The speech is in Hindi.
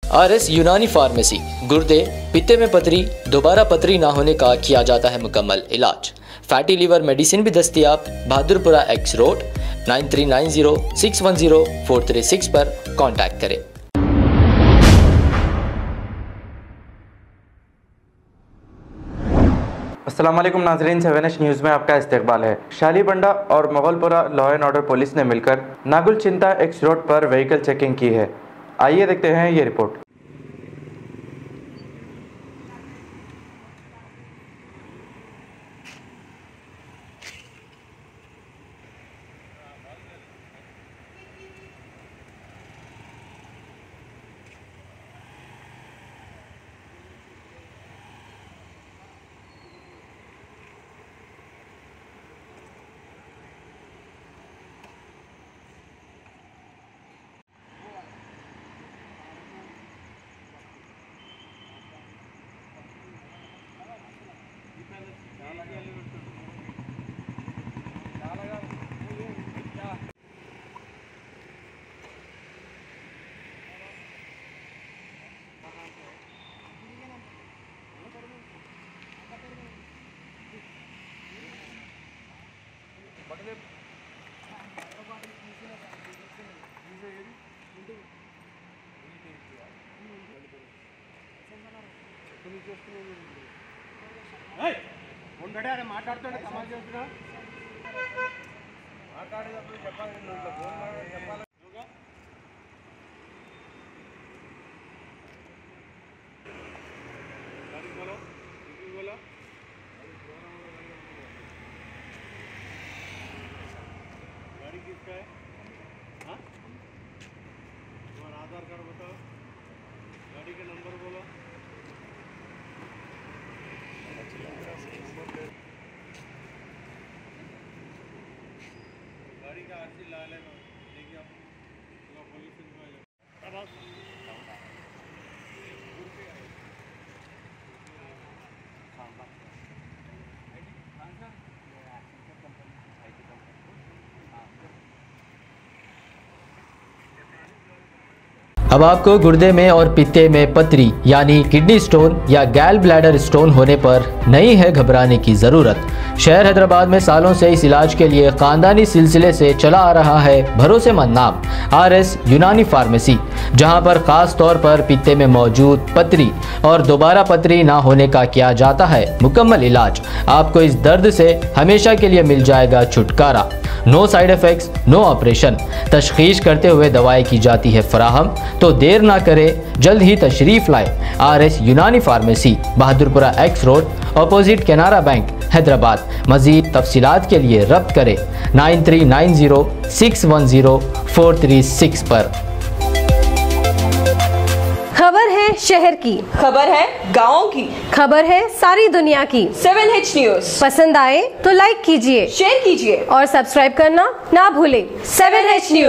RS यूनानी फार्मेसी, गुर्दे, पित्ते में पथरी, दोबारा पथरी ना होने का किया जाता है मुकम्मल इलाज। फैटी लीवर मेडिसिन भी दस्तयाब। बहादुरपुरा X रोड 9390610436 पर कांटेक्ट करें। अस्सलाम वालेकुम नाज़रीन, 7H न्यूज़ में आपका इस्तकबाल है। शालीबंडा और Mughalpura law and order police ने मिलकर नागुलचिंता X रोड पर व्हीकल चेकिंग की है। आइए देखते हैं ये रिपोर्ट। మాట్లాడుతుంటే సమాజం చెప్తున్నా మాట్లాడేటప్పుడు చెప్పాలి చెప్పాలి गाड़ी किसका है? हाँ? तुम्हारा आधार कार्ड बताओ, गाड़ी का नंबर बोलो। गाड़ी का आरसी ला लेना, देखिए आप पुलिस अब आपको गुर्दे में और पित्ते में पथरी यानी किडनी स्टोन या गैल ब्लैडर स्टोन होने पर नहीं है घबराने की ज़रूरत। शहर हैदराबाद में सालों से इस इलाज के लिए ख़ानदानी सिलसिले से चला आ रहा है भरोसेमंद नाम RS यूनानी फार्मेसी, जहां पर ख़ास तौर पर पित्ते में मौजूद पथरी और दोबारा पथरी ना होने का किया जाता है मुकम्मल इलाज। आपको इस दर्द से हमेशा के लिए मिल जाएगा छुटकारा। No side effects, no operation. तशख़ीस करते हुए दवाएं की जाती है फराहम, तो देर ना करें, जल्द ही तशरीफ़ लाएं। RS यूनानी pharmacy, Bahadurpura X road, opposite Canara bank, Hyderabad. मज़ीद तफसीलात के लिए रब्त करें 9390610436 पर। खबर है शहर की, खबर है गाँव की, खबर है सारी दुनिया की। 7H न्यूज़ पसंद आए तो लाइक कीजिए, शेयर कीजिए और सब्सक्राइब करना ना भूलें। 7H news.